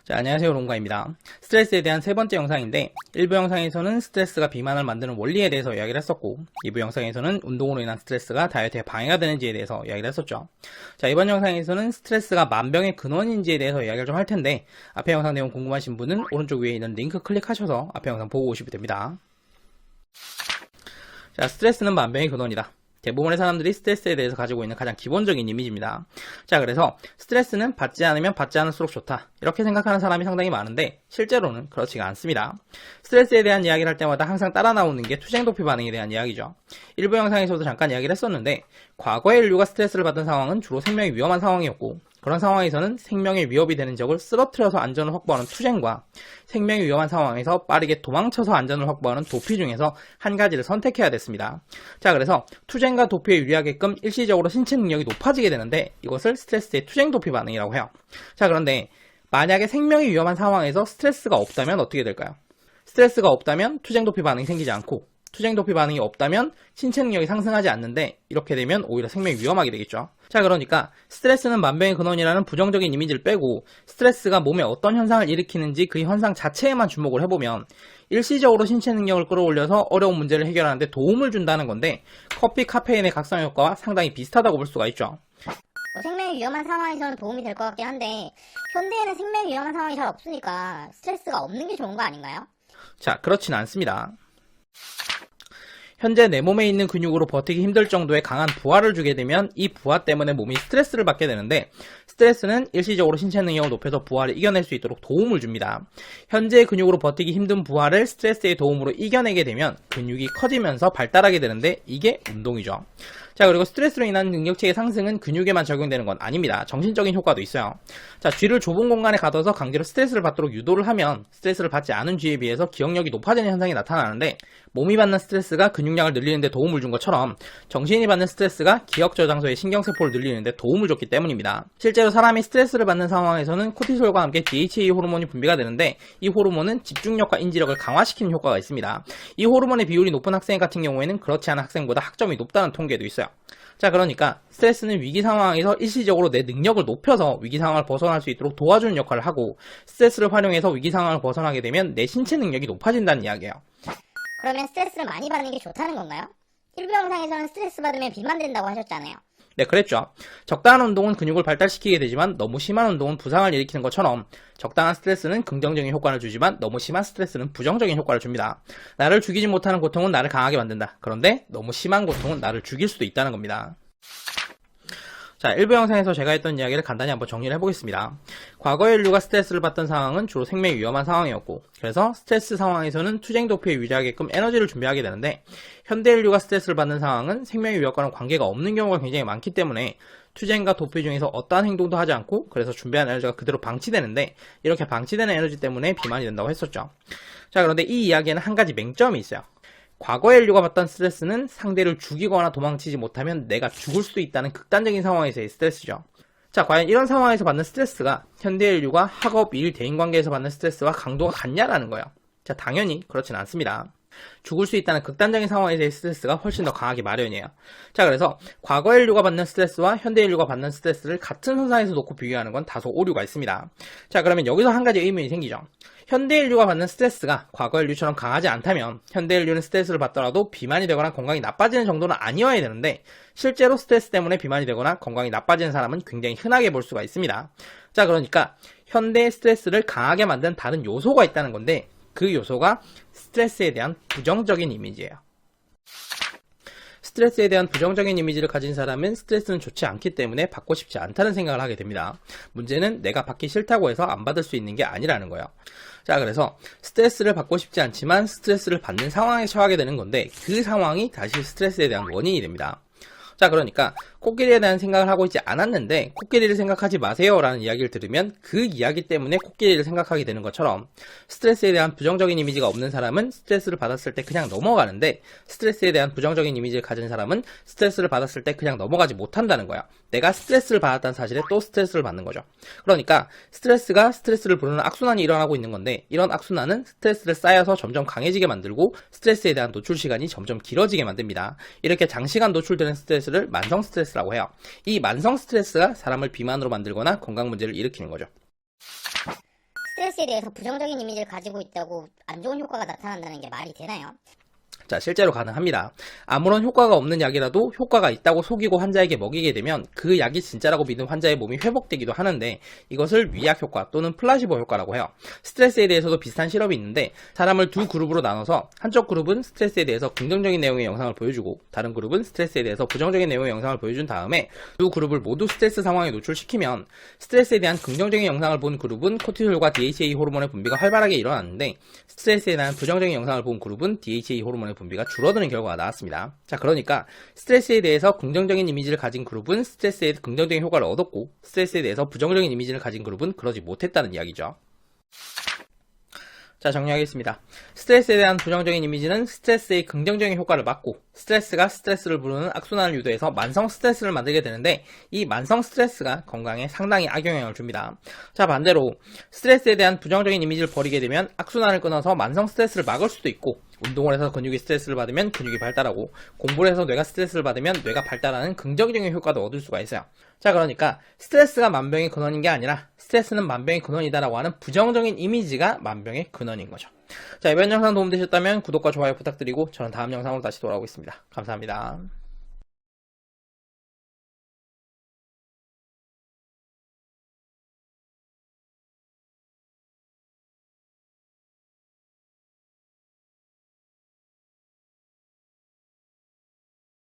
자, 안녕하세요. 롱가입니다. 스트레스에 대한 세 번째 영상인데 1부 영상에서는 스트레스가 비만을 만드는 원리에 대해서 이야기를 했었고 2부 영상에서는 운동으로 인한 스트레스가 다이어트에 방해가 되는지에 대해서 이야기를 했었죠. 자, 이번 영상에서는 스트레스가 만병의 근원인지에 대해서 이야기를 좀 할 텐데 앞에 영상 내용 궁금하신 분은 오른쪽 위에 있는 링크 클릭하셔서 앞에 영상 보고 오시면 됩니다. 자, 스트레스는 만병의 근원이다. 대부분의 사람들이 스트레스에 대해서 가지고 있는 가장 기본적인 이미지입니다. 자, 그래서 스트레스는 받지 않으면 받지 않을수록 좋다, 이렇게 생각하는 사람이 상당히 많은데 실제로는 그렇지가 않습니다. 스트레스에 대한 이야기를 할 때마다 항상 따라 나오는 게 투쟁도피 반응에 대한 이야기죠. 일부 영상에서도 잠깐 이야기를 했었는데 과거의 인류가 스트레스를 받은 상황은 주로 생명이 위험한 상황이었고, 그런 상황에서는 생명의 위협이 되는 적을 쓰러뜨려서 안전을 확보하는 투쟁과 생명이 위험한 상황에서 빠르게 도망쳐서 안전을 확보하는 도피 중에서 한 가지를 선택해야 됐습니다. 자, 그래서 투쟁과 도피에 유리하게끔 일시적으로 신체 능력이 높아지게 되는데 이것을 스트레스의 투쟁 도피 반응이라고 해요. 자, 그런데 만약에 생명이 위험한 상황에서 스트레스가 없다면 어떻게 될까요? 스트레스가 없다면 투쟁 도피 반응이 생기지 않고, 투쟁 도피 반응이 없다면 신체 능력이 상승하지 않는데, 이렇게 되면 오히려 생명이 위험하게 되겠죠. 자, 그러니까 스트레스는 만병의 근원이라는 부정적인 이미지를 빼고 스트레스가 몸에 어떤 현상을 일으키는지 그 현상 자체에만 주목을 해보면 일시적으로 신체 능력을 끌어올려서 어려운 문제를 해결하는데 도움을 준다는 건데, 커피 카페인의 각성 효과와 상당히 비슷하다고 볼 수가 있죠. 생명이 위험한 상황에서는 도움이 될 것 같긴 한데 현대에는 생명이 위험한 상황이 잘 없으니까 스트레스가 없는 게 좋은 거 아닌가요? 자, 그렇진 않습니다. 현재 내 몸에 있는 근육으로 버티기 힘들 정도의 강한 부하를 주게 되면 이 부하 때문에 몸이 스트레스를 받게 되는데, 스트레스는 일시적으로 신체 능력을 높여서 부하를 이겨낼 수 있도록 도움을 줍니다. 현재의 근육으로 버티기 힘든 부하를 스트레스의 도움으로 이겨내게 되면 근육이 커지면서 발달하게 되는데 이게 운동이죠. 자, 그리고 스트레스로 인한 능력치의 상승은 근육에만 적용되는 건 아닙니다. 정신적인 효과도 있어요. 자, 쥐를 좁은 공간에 가둬서 강제로 스트레스를 받도록 유도를 하면 스트레스를 받지 않은 쥐에 비해서 기억력이 높아지는 현상이 나타나는데, 몸이 받는 스트레스가 근육량을 늘리는 데 도움을 준 것처럼 정신이 받는 스트레스가 기억 저장소의 신경세포를 늘리는 데 도움을 줬기 때문입니다. 실제로 사람이 스트레스를 받는 상황에서는 코티솔과 함께 DHA 호르몬이 분비가 되는데, 이 호르몬은 집중력과 인지력을 강화시키는 효과가 있습니다. 이 호르몬의 비율이 높은 학생 같은 경우에는 그렇지 않은 학생보다 학점이 높다는 통계도 있어요. 자, 그러니까 스트레스는 위기 상황에서 일시적으로 내 능력을 높여서 위기 상황을 벗어날 수 있도록 도와주는 역할을 하고, 스트레스를 활용해서 위기 상황을 벗어나게 되면 내 신체 능력이 높아진다는 이야기예요. 그러면 스트레스를 많이 받는 게 좋다는 건가요? 일부 영상에서는 스트레스 받으면 비만된다고 하셨잖아요. 네, 그랬죠. 적당한 운동은 근육을 발달시키게 되지만 너무 심한 운동은 부상을 일으키는 것처럼 적당한 스트레스는 긍정적인 효과를 주지만 너무 심한 스트레스는 부정적인 효과를 줍니다. 나를 죽이지 못하는 고통은 나를 강하게 만든다. 그런데 너무 심한 고통은 나를 죽일 수도 있다는 겁니다. 자, 일부 영상에서 제가 했던 이야기를 간단히 한번 정리를 해보겠습니다. 과거의 인류가 스트레스를 받던 상황은 주로 생명이 위험한 상황이었고, 그래서 스트레스 상황에서는 투쟁 도피에 유리하게끔 에너지를 준비하게 되는데, 현대 인류가 스트레스를 받는 상황은 생명의 위협과는 관계가 없는 경우가 굉장히 많기 때문에 투쟁과 도피 중에서 어떠한 행동도 하지 않고, 그래서 준비한 에너지가 그대로 방치되는데, 이렇게 방치되는 에너지 때문에 비만이 된다고 했었죠. 자, 그런데 이 이야기에는 한 가지 맹점이 있어요. 과거의 인류가 받던 스트레스는 상대를 죽이거나 도망치지 못하면 내가 죽을 수도 있다는 극단적인 상황에서의 스트레스죠. 자, 과연 이런 상황에서 받는 스트레스가 현대 인류가 학업, 일, 대인관계에서 받는 스트레스와 강도가 같냐라는 거예요. 자, 당연히 그렇진 않습니다. 죽을 수 있다는 극단적인 상황에서의 스트레스가 훨씬 더 강하기 마련이에요. 자, 그래서 과거의 인류가 받는 스트레스와 현대 인류가 받는 스트레스를 같은 선상에서 놓고 비교하는 건 다소 오류가 있습니다. 자, 그러면 여기서 한 가지 의문이 생기죠. 현대 인류가 받는 스트레스가 과거 인류처럼 강하지 않다면 현대 인류는 스트레스를 받더라도 비만이 되거나 건강이 나빠지는 정도는 아니어야 되는데, 실제로 스트레스 때문에 비만이 되거나 건강이 나빠지는 사람은 굉장히 흔하게 볼 수가 있습니다. 자, 그러니까 현대의 스트레스를 강하게 만든 다른 요소가 있다는 건데, 그 요소가 스트레스에 대한 부정적인 이미지예요. 스트레스에 대한 부정적인 이미지를 가진 사람은 스트레스는 좋지 않기 때문에 받고 싶지 않다는 생각을 하게 됩니다. 문제는 내가 받기 싫다고 해서 안 받을 수 있는 게 아니라는 거예요. 자, 그래서 스트레스를 받고 싶지 않지만 스트레스를 받는 상황에 처하게 되는 건데, 그 상황이 다시 스트레스에 대한 원인이 됩니다. 자, 그러니까 코끼리에 대한 생각을 하고 있지 않았는데 코끼리를 생각하지 마세요 라는 이야기를 들으면 그 이야기 때문에 코끼리를 생각하게 되는 것처럼, 스트레스에 대한 부정적인 이미지가 없는 사람은 스트레스를 받았을 때 그냥 넘어가는데, 스트레스에 대한 부정적인 이미지를 가진 사람은 스트레스를 받았을 때 그냥 넘어가지 못한다는 거야. 내가 스트레스를 받았다는 사실에 또 스트레스를 받는 거죠. 그러니까 스트레스가 스트레스를 부르는 악순환이 일어나고 있는 건데, 이런 악순환은 스트레스를 쌓여서 점점 강해지게 만들고 스트레스에 대한 노출 시간이 점점 길어지게 만듭니다. 이렇게 장시간 노출되는 스트레스를 만성 스트레스라고 해요. 이 만성 스트레스가 사람을 비만으로 만들거나 건강 문제를 일으키는 거죠. 스트레스에 대해서 부정적인 이미지를 가지고 있다고 안 좋은 효과가 나타난다는 게 말이 되나요? 자, 실제로 가능합니다. 아무런 효과가 없는 약이라도 효과가 있다고 속이고 환자에게 먹이게 되면 그 약이 진짜라고 믿은 환자의 몸이 회복되기도 하는데 이것을 위약 효과 또는 플라시보 효과라고 해요. 스트레스에 대해서도 비슷한 실험이 있는데 사람을 두 그룹으로 나눠서 한쪽 그룹은 스트레스에 대해서 긍정적인 내용의 영상을 보여주고 다른 그룹은 스트레스에 대해서 부정적인 내용의 영상을 보여준 다음에 두 그룹을 모두 스트레스 상황에 노출시키면 스트레스에 대한 긍정적인 영상을 본 그룹은 코티솔과 DHA 호르몬의 분비가 활발하게 일어났는데 스트레스에 대한 부정적인 영상을 본 그룹은 DHA 호르몬의 분비가 줄어드는 결과가 나왔습니다. 자, 그러니까 스트레스에 대해서 긍정적인 이미지를 가진 그룹은 스트레스에 긍정적인 효과를 얻었고 스트레스에 대해서 부정적인 이미지를 가진 그룹은 그러지 못했다는 이야기죠. 자, 정리하겠습니다. 스트레스에 대한 부정적인 이미지는 스트레스의 긍정적인 효과를 막고 스트레스가 스트레스를 부르는 악순환을 유도해서 만성 스트레스를 만들게 되는데 이 만성 스트레스가 건강에 상당히 악영향을 줍니다. 자, 반대로 스트레스에 대한 부정적인 이미지를 버리게 되면 악순환을 끊어서 만성 스트레스를 막을 수도 있고 운동을 해서 근육이 스트레스를 받으면 근육이 발달하고 공부를 해서 뇌가 스트레스를 받으면 뇌가 발달하는 긍정적인 효과도 얻을 수가 있어요. 자, 그러니까 스트레스가 만병의 근원인 게 아니라 스트레스는 만병의 근원이다라고 하는 부정적인 이미지가 만병의 근원인 거죠. 자, 이번 영상 도움되셨다면 구독과 좋아요 부탁드리고 저는 다음 영상으로 다시 돌아오겠습니다. 감사합니다.